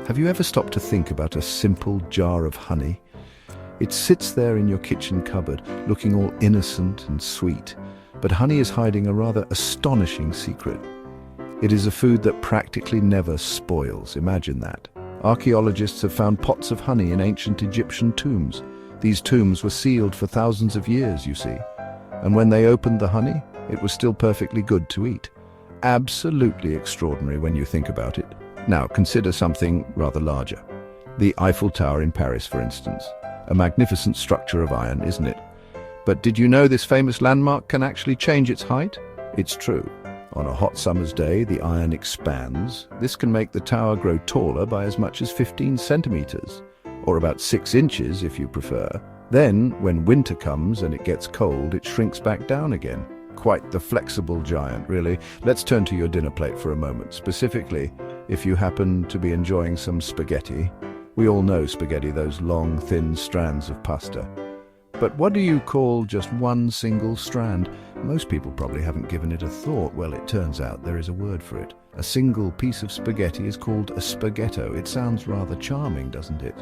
Have you ever stopped to think about a simple jar of honey? It sits there in your kitchen cupboard, looking all innocent and sweet, but honey is hiding a rather astonishing secret. It is a food that practically never spoils. Imagine that. Archaeologists have found pots of honey in ancient Egyptian tombs. These tombs were sealed for thousands of years, you see. And when they opened the honey, it was still perfectly good to eat. Absolutely extraordinary when you think about it. Now, consider something rather larger. The Eiffel Tower in Paris, for instance. A magnificent structure of iron, isn't it? But did you know this famous landmark can actually change its height? It's true. On a hot summer's day, the iron expands. This can make the tower grow taller by as much as 15 centimeters, or about 6 inches if you prefer. Then, when winter comes and it gets cold, it shrinks back down again. Quite the flexible giant, really. Let's turn to your dinner plate for a moment. Specifically, if you happen to be enjoying some spaghetti. We all know spaghetti, those long, thin strands of pasta. But what do you call just one single strand? Most people probably haven't given it a thought. Well, it turns out there is a word for it. A single piece of spaghetti is called a spaghetto. It sounds rather charming, doesn't it?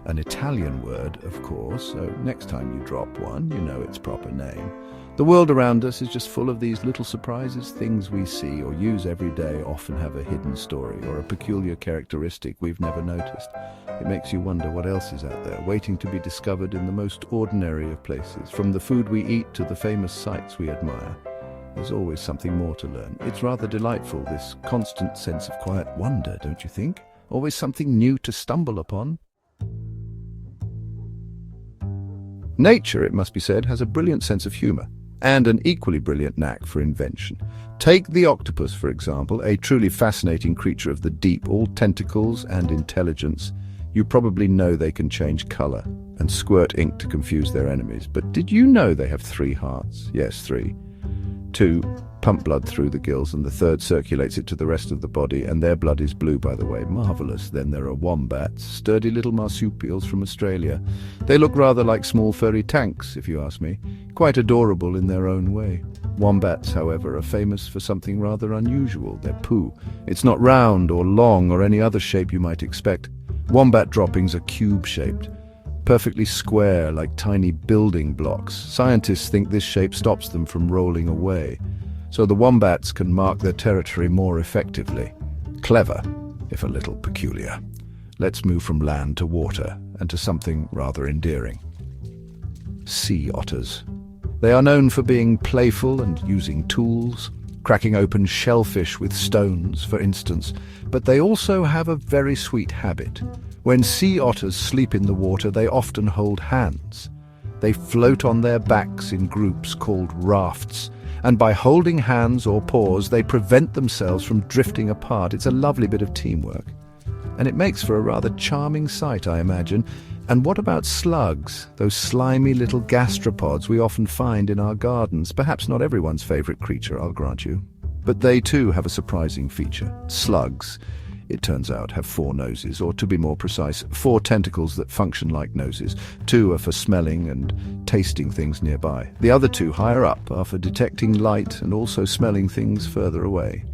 An Italian word, of course, so next time you drop one, you know its proper name. The world around us is just full of these little surprises. Things we see or use every day often have a hidden story or a peculiar characteristic we've never noticed. It makes you wonder what else is out there, waiting to be discovered in the most ordinary of places. From the food we eat to the famous sights we admire, there's always something more to learn. It's rather delightful, this constant sense of quiet wonder, don't you think? Always something new to stumble upon. Nature, it must be said, has a brilliant sense of humor and an equally brilliant knack for invention. Take the octopus, for example, a truly fascinating creature of the deep, all tentacles and intelligence. You probably know they can change color and squirt ink to confuse their enemies. But did you know they have 3 hearts? Yes, 3. 2 pump blood through the gills, and the 3rd circulates it to the rest of the body, and their blood is blue, by the way. Marvelous. Then there are wombats, sturdy little marsupials from Australia. They look rather like small furry tanks, if you ask me. Quite adorable in their own way. Wombats, however, are famous for something rather unusual, their poo. It's not round or long or any other shape you might expect. Wombat droppings are cube-shaped, perfectly square like tiny building blocks. Scientists think this shape stops them from rolling away, so the wombats can mark their territory more effectively. Clever, if a little peculiar. Let's move from land to water and to something rather endearing. Sea otters. They are known for being playful and using tools, cracking open shellfish with stones, for instance, but they also have a very sweet habit. When sea otters sleep in the water, they often hold hands. They float on their backs in groups called rafts, and by holding hands or paws, they prevent themselves from drifting apart. It's a lovely bit of teamwork. And it makes for a rather charming sight, I imagine. And what about slugs, those slimy little gastropods we often find in our gardens? Perhaps not everyone's favorite creature, I'll grant you. But they too have a surprising feature. Slugs, it turns out, have 4 noses, or to be more precise, 4 tentacles that function like noses. 2 are for smelling and tasting things nearby. The other 2, higher up, are for detecting light and also smelling things further away.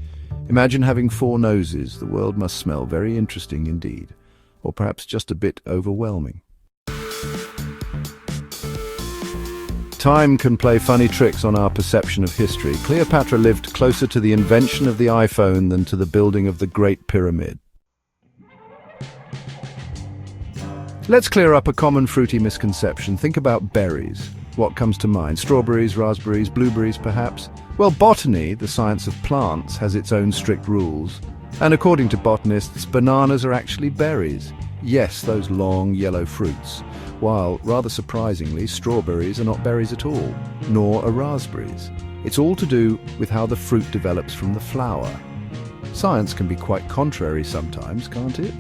Imagine having 4 noses. The world must smell very interesting indeed, or perhaps just a bit overwhelming. Time can play funny tricks on our perception of history. Cleopatra lived closer to the invention of the iPhone than to the building of the Great Pyramid. Let's clear up a common fruity misconception. Think about berries. What comes to mind? Strawberries, raspberries, blueberries, perhaps? Well, botany, the science of plants, has its own strict rules. And according to botanists, bananas are actually berries. Yes, those long yellow fruits. While, rather surprisingly, strawberries are not berries at all, nor are raspberries. It's all to do with how the fruit develops from the flower. Science can be quite contrary sometimes, can't it?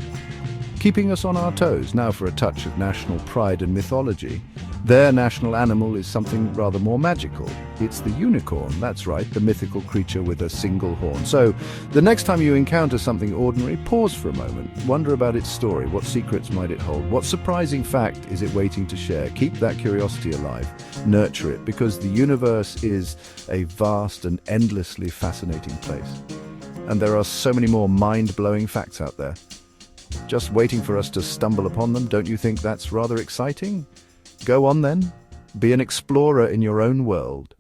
Keeping us on our toes, now for a touch of national pride and mythology. Their national animal is something rather more magical. It's the unicorn, that's right, the mythical creature with a single horn. So, the next time you encounter something ordinary, pause for a moment. Wonder about its story. What secrets might it hold? What surprising fact is it waiting to share? Keep that curiosity alive. Nurture it, because the universe is a vast and endlessly fascinating place. And there are so many more mind-blowing facts out there. just waiting for us to stumble upon them. Don't you think that's rather exciting? Go on then. Be an explorer in your own world.